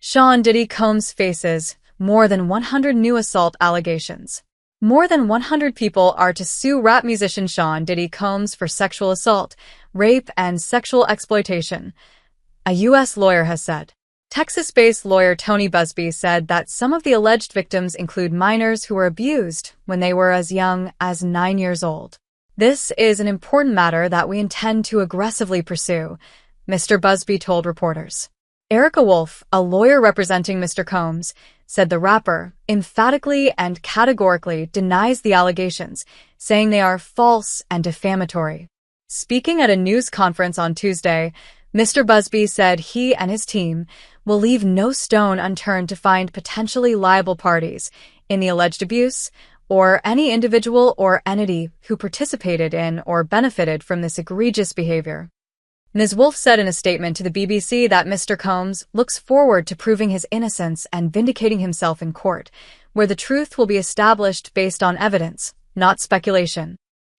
Sean Diddy Combs faces more than 100 new assault allegations. More than 100 people are to sue rap musician Sean Diddy Combs for sexual assault, rape, and sexual exploitation, a U.S. lawyer has said. Texas-based lawyer Tony Buzbee said that some of the alleged victims include minors who were abused when they were as young as 9 years old. This is an important matter that we intend to aggressively pursue, Mr. Buzbee told reporters. Erica Wolf, a lawyer representing Mr. Combs, said the rapper emphatically and categorically denies the allegations, saying they are false and defamatory. Speaking at a news conference on Tuesday, Mr. Buzbee said he and his team will leave no stone unturned to find potentially liable parties in the alleged abuse or any individual or entity who participated in or benefited from this egregious behavior. Ms. Wolf said in a statement to the BBC that Mr. Combs looks forward to proving his innocence and vindicating himself in court, where the truth will be established based on evidence, not speculation.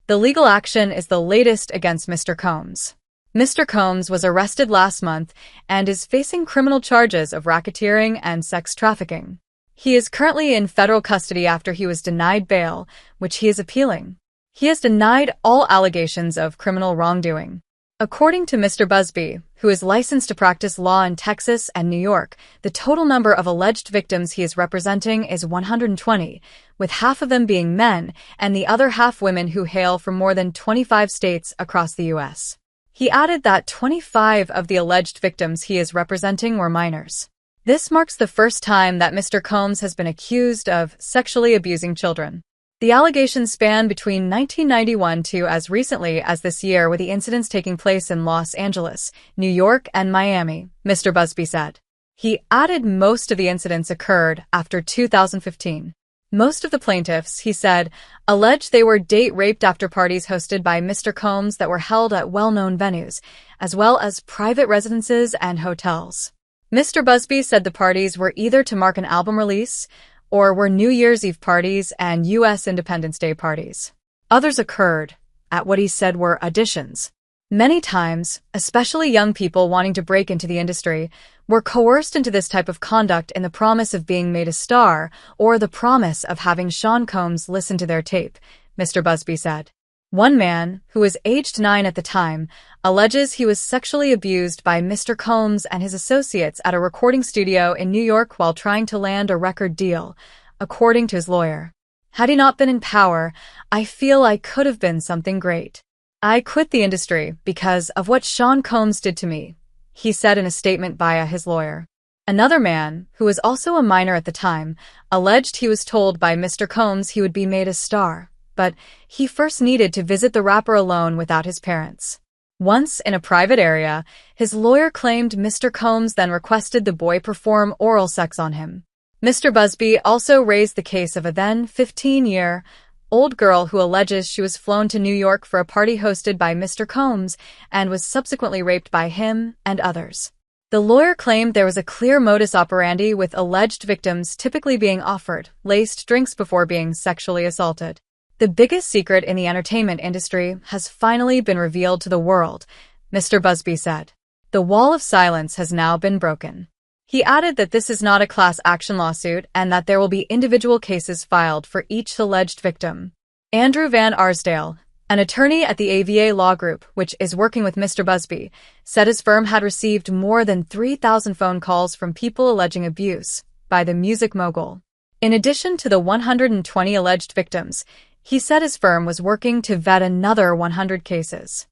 The legal action is the latest against Mr. Combs. Mr. Combs was arrested last month and is facing criminal charges of racketeering and sex trafficking. He is currently in federal custody after he was denied bail, which he is appealing. He has denied all allegations of criminal wrongdoing. According to Mr. Buzbee, who is licensed to practice law in Texas and New York, the total number of alleged victims he is representing is 120, with half of them being men and the other half women who hail from more than 25 states across the U.S. He added that 25 of the alleged victims he is representing were minors. This marks the first time that Mr. Combs has been accused of sexually abusing children. The allegations span between 1991 to as recently as this year, with the incidents taking place in Los Angeles, New York, and Miami, Mr. Buzbee said. He added most of the incidents occurred after 2015. Most of the plaintiffs, he said, alleged they were date-raped after parties hosted by Mr. Combs that were held at well-known venues, as well as private residences and hotels. Mr. Buzbee said the parties were either to mark an album release or were New Year's Eve parties and U.S. Independence Day parties. Others occurred at what he said were auditions. Many times, especially young people wanting to break into the industry, were coerced into this type of conduct in the promise of being made a star or the promise of having Sean Combs listen to their tape, Mr. Buzbee said. One man, who was aged 9 at the time, alleges he was sexually abused by Mr. Combs and his associates at a recording studio in New York while trying to land a record deal, according to his lawyer. Had he not been in power, I feel I could have been something great. I quit the industry because of what Sean Combs did to me, he said in a statement via his lawyer. Another man, who was also a minor at the time, alleged he was told by Mr. Combs he would be made a star, but he first needed to visit the rapper alone without his parents. Once in a private area, his lawyer claimed Mr. Combs then requested the boy perform oral sex on him. Mr. Buzbee also raised the case of a then 15-year-old girl who alleges she was flown to New York for a party hosted by Mr. Combs and was subsequently raped by him and others. The lawyer claimed there was a clear modus operandi, with alleged victims typically being offered laced drinks before being sexually assaulted. The biggest secret in the entertainment industry has finally been revealed to the world, Mr. Buzbee said. The wall of silence has now been broken. He added that this is not a class action lawsuit and that there will be individual cases filed for each alleged victim. Andrew Van Arsdale, an attorney at the AVA Law Group, which is working with Mr. Buzbee, said his firm had received more than 3,000 phone calls from people alleging abuse by the music mogul. In addition to the 120 alleged victims, he said his firm was working to vet another 100 cases.